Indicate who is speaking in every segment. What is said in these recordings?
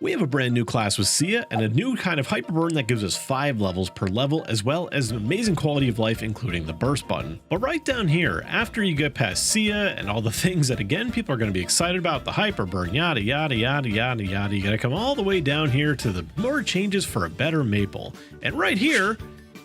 Speaker 1: We have a brand new class with Sia and a new kind of hyperburn that gives us 5 levels per level, as well as amazing quality of life, including the burst button. But right down here, after you get past Sia and all the things that again people are going to be excited about, the hyperburn, yada yada yada yada yada, you gotta come all the way down here to the more changes for a better Maple. And right here,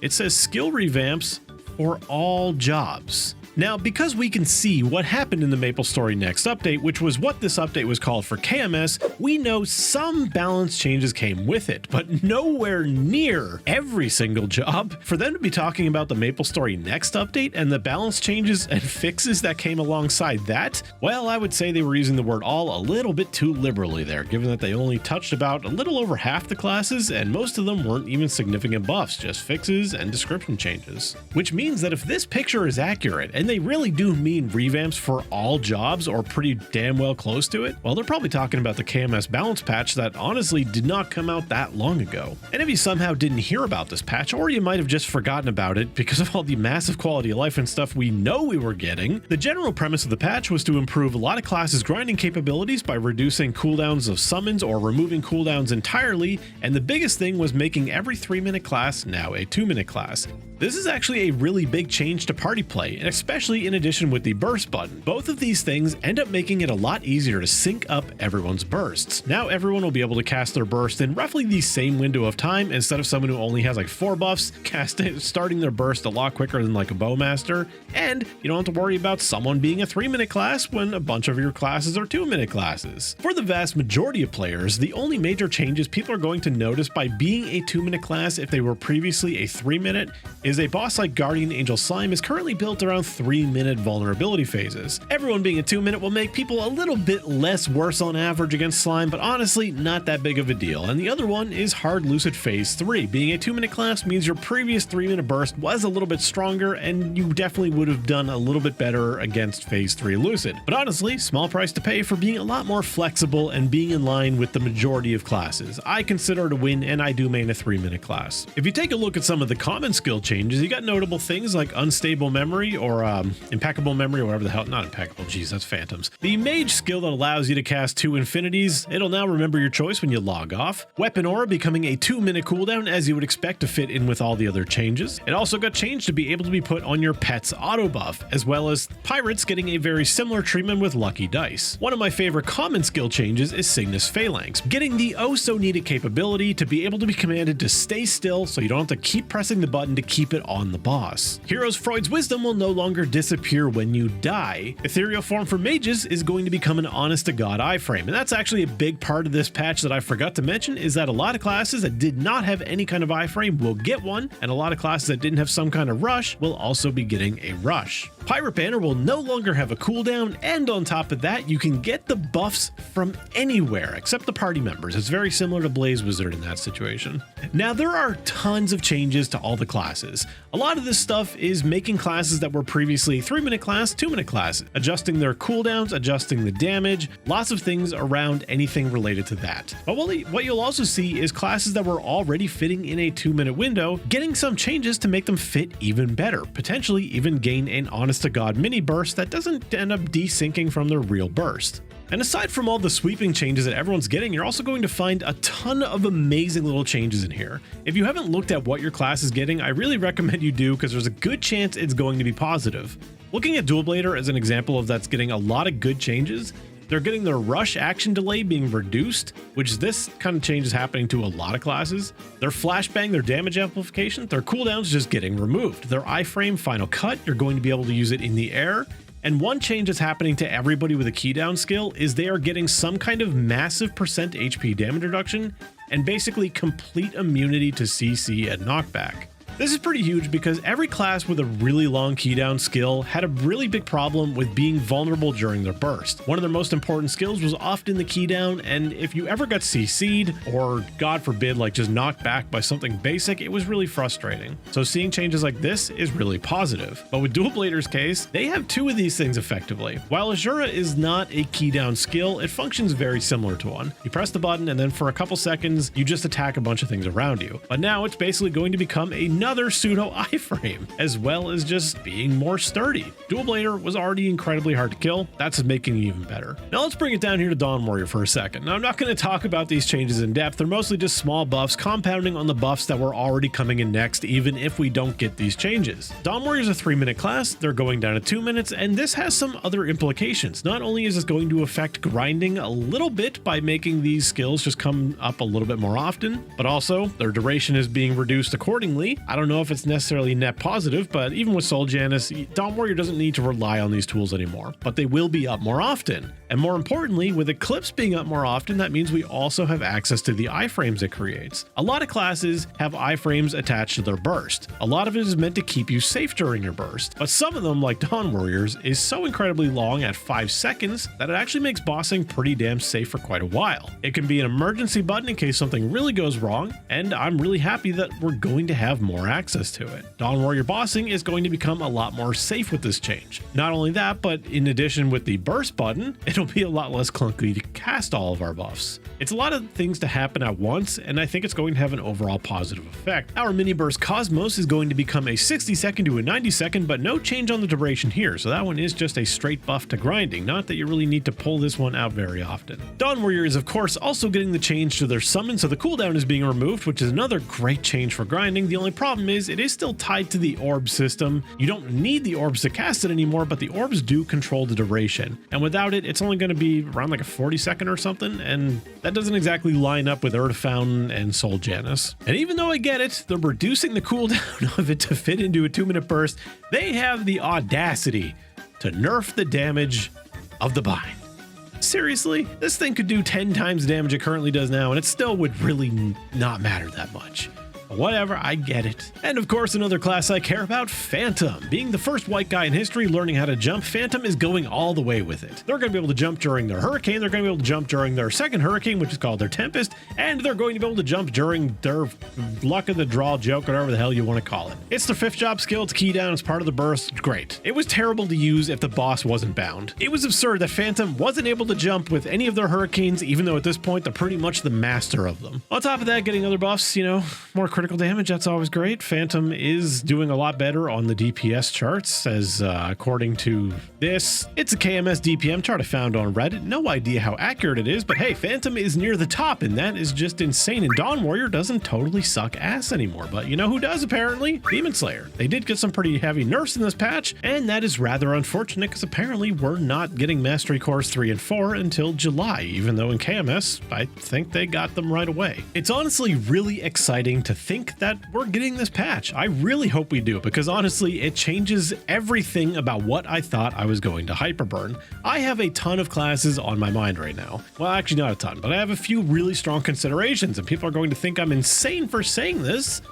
Speaker 1: it says skill revamps for all jobs. Now, because we can see what happened in the Maplestory next update, which was what this update was called for KMS, we know some balance changes came with it, but nowhere near every single job. For them to be talking about the Maplestory next update and the balance changes and fixes that came alongside that, well, I would say they were using the word all a little bit too liberally there, given that they only touched about a little over half the classes, and most of them weren't even significant buffs, just fixes and description changes. Which means that if this picture is accurate, and they really do mean revamps for all jobs or pretty damn well close to it, well, they're probably talking about the KMS balance patch that honestly did not come out that long ago. And if you somehow didn't hear about this patch, or you might have just forgotten about it because of all the massive quality of life and stuff we know we were getting, the general premise of the patch was to improve a lot of classes' grinding capabilities by reducing cooldowns of summons or removing cooldowns entirely, and the biggest thing was making every 3-minute class now a 2-minute class. This is actually a really big change to party play, and especially in addition with the burst button. Both of these things end up making it a lot easier to sync up everyone's bursts. Now everyone will be able to cast their burst in roughly the same window of time, instead of someone who only has like 4 buffs starting their burst a lot quicker than like a bowmaster, and you don't have to worry about someone being a 3-minute class when a bunch of your classes are 2-minute classes. For the vast majority of players, the only major changes people are going to notice by being a 2-minute class if they were previously a 3-minute is a boss like Guardian Angel Slime is currently built around 3-minute vulnerability phases. Everyone being a 2-minute will make people a little bit less worse on average against Slime, but honestly not that big of a deal. And the other one is Hard Lucid Phase 3. Being a 2-minute class means your previous 3-minute burst was a little bit stronger, and you definitely would have done a little bit better against Phase 3 Lucid. But honestly, small price to pay for being a lot more flexible and being in line with the majority of classes. I consider it a win, and I do main a 3-minute class. If you take a look at some of the common skill changes, you got notable things like unstable memory or impeccable memory or whatever the hell, not impeccable, geez, that's phantoms. The mage skill that allows you to cast 2 infinities, it'll now remember your choice when you log off. Weapon aura becoming a 2-minute cooldown as you would expect to fit in with all the other changes. It also got changed to be able to be put on your pet's auto buff, as well as pirates getting a very similar treatment with lucky dice. One of my favorite common skill changes is Cygnus Phalanx, getting the oh so needed capability to be able to be commanded to stay still so you don't have to keep pressing the button to keep it on the boss. Heroes Freud's Wisdom will no longer disappear when you die. Ethereal form for mages is going to become an honest-to-god iframe, and that's actually a big part of this patch that I forgot to mention, is that a lot of classes that did not have any kind of iframe will get one, and a lot of classes that didn't have some kind of rush will also be getting a rush. Pirate Banner will no longer have a cooldown, and on top of that, you can get the buffs from anywhere except the party members. It's very similar to Blaze Wizard in that situation. Now, there are tons of changes to all the classes. A lot of this stuff is making classes that were previously 3-minute class, 2-minute class, adjusting their cooldowns, adjusting the damage, lots of things around anything related to that. But what you'll also see is classes that were already fitting in a 2-minute window, getting some changes to make them fit even better, potentially even gain an honest-to-god mini burst that doesn't end up desyncing from their real burst. And aside from all the sweeping changes that everyone's getting, you're also going to find a ton of amazing little changes in here. If you haven't looked at what your class is getting, I really recommend you do, because there's a good chance it's going to be positive. Looking at Dual Blader as an example of that's getting a lot of good changes, they're getting their rush action delay being reduced, which this kind of change is happening to a lot of classes. Their flashbang, their damage amplification, their cooldowns just getting removed. Their iframe final cut, you're going to be able to use it in the air. And one change that's happening to everybody with a keydown skill is they are getting some kind of massive percent HP damage reduction and basically complete immunity to CC and knockback. This is pretty huge because every class with a really long keydown skill had a really big problem with being vulnerable during their burst. One of their most important skills was often the keydown, and if you ever got CC'd or God forbid like just knocked back by something basic, it was really frustrating. So seeing changes like this is really positive. But with Dual Blader's case, they have 2 of these things effectively. While Azura is not a keydown skill, it functions very similar to one. You press the button and then for a couple seconds, you just attack a bunch of things around you. But now it's basically going to become a another pseudo iframe, as well as just being more sturdy. Dual Blader was already incredibly hard to kill, that's making it even better. Now let's bring it down here to Dawn Warrior for a second. Now I'm not going to talk about these changes in depth, they're mostly just small buffs compounding on the buffs that were already coming in next, even if we don't get these changes. Dawn Warrior is a 3-minute class, they're going down to 2 minutes, and this has some other implications. Not only is this going to affect grinding a little bit by making these skills just come up a little bit more often, but also their duration is being reduced accordingly. I don't know if it's necessarily net positive, but even with Soul Janus, Dawn Warrior doesn't need to rely on these tools anymore, but they will be up more often. And more importantly, with Eclipse being up more often, that means we also have access to the iframes it creates. A lot of classes have iframes attached to their burst. A lot of it is meant to keep you safe during your burst, but some of them, like Dawn Warriors, is so incredibly long at 5 seconds that it actually makes bossing pretty damn safe for quite a while. It can be an emergency button in case something really goes wrong, and I'm really happy that we're going to have more access to it. Dawn Warrior bossing is going to become a lot more safe with this change. Not only that, but in addition with the burst button, it'll be a lot less clunky to cast all of our buffs. It's a lot of things to happen at once, and I think it's going to have an overall positive effect. Our mini burst Cosmos is going to become a 60-second to a 90-second, but no change on the duration here, so that one is just a straight buff to grinding, not that you really need to pull this one out very often. Dawn Warrior is of course also getting the change to their summon, so the cooldown is being removed, which is another great change for grinding. The only problem is it is still tied to the orb system. You don't need the orbs to cast it anymore, but the orbs do control the duration, and without it, it's only going to be around like a 40-second or something, and that doesn't exactly line up with Earth Fountain and Soul Janus. And even though I get it, they're reducing the cooldown of it to fit into a 2-minute burst, they have the audacity to nerf the damage of the bind. Seriously, this thing could do 10 times the damage it currently does now, and it still would really not matter that much. Whatever, I get it. And of course, another class I care about, Phantom. Being the first white guy in history learning how to jump, Phantom is going all the way with it. They're going to be able to jump during their Hurricane, they're going to be able to jump during their second Hurricane, which is called their Tempest, and they're going to be able to jump during their luck of the draw joke, whatever the hell you want to call it. It's their 5th job skill, it's key down, it's part of the burst, great. It was terrible to use if the boss wasn't bound. It was absurd that Phantom wasn't able to jump with any of their Hurricanes, even though at this point they're pretty much the master of them. On top of that, getting other buffs, more critical damage, that's always great. Phantom is doing a lot better on the DPS charts, as according to this, it's a KMS DPM chart I found on Reddit. No idea how accurate it is, but hey, Phantom is near the top, and that is just insane. And Dawn Warrior doesn't totally suck ass anymore, but you know who does apparently? Demon Slayer. They did get some pretty heavy nerfs in this patch, and that is rather unfortunate because apparently we're not getting Mastery Cores 3 and 4 until July, even though in KMS, I think they got them right away. It's honestly really exciting to think that we're getting this patch. I really hope we do, because honestly, it changes everything about what I thought I was going to hyperburn. I have a ton of classes on my mind right now. Well, actually not a ton, but I have a few really strong considerations, and people are going to think I'm insane for saying this.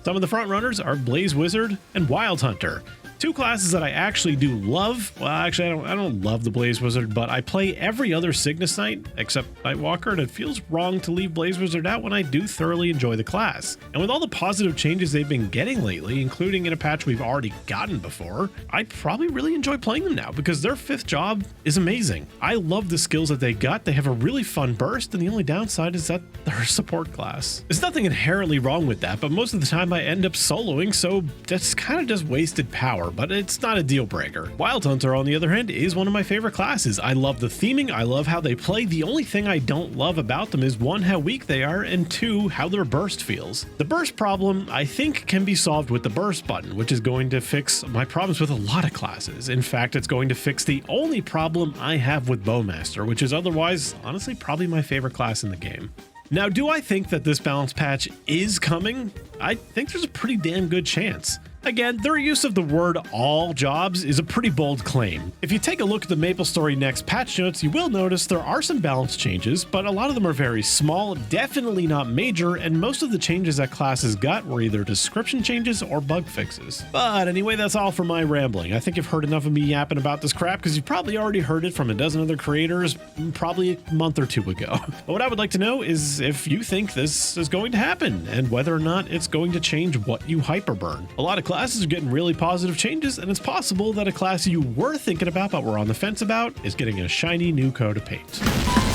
Speaker 1: Some of the front runners are Blaze Wizard and Wild Hunter. 2 classes that I actually do love. Well, actually, I don't love the Blaze Wizard, but I play every other Cygnus Knight except Nightwalker, and it feels wrong to leave Blaze Wizard out when I do thoroughly enjoy the class. And with all the positive changes they've been getting lately, including in a patch we've already gotten before, I probably really enjoy playing them now because their 5th job is amazing. I love the skills that they got. They have a really fun burst, and the only downside is that they're a support class. There's nothing inherently wrong with that, but most of the time I end up soloing, so that's kind of just wasted power. But it's not a deal breaker. Wild Hunter, on the other hand, is one of my favorite classes. I love the theming, I love how they play. The only thing I don't love about them is 1, how weak they are, and 2, how their burst feels. The burst problem, I think, can be solved with the burst button, which is going to fix my problems with a lot of classes. In fact, it's going to fix the only problem I have with Bowmaster, which is otherwise, honestly, probably my favorite class in the game. Now, do I think that this balance patch is coming? I think there's a pretty damn good chance. Again, their use of the word all jobs is a pretty bold claim. If you take a look at the Maplestory Next patch notes, you will notice there are some balance changes, but a lot of them are very small, definitely not major, and most of the changes that classes got were either description changes or bug fixes. But anyway, that's all for my rambling. I think you've heard enough of me yapping about this crap because you've probably already heard it from a dozen other creators probably a month or 2 ago. But what I would like to know is if you think this is going to happen and whether or not it's going to change what you hyperburn. A lot of classes are getting really positive changes, and it's possible that a class you were thinking about but were on the fence about is getting a shiny new coat of paint.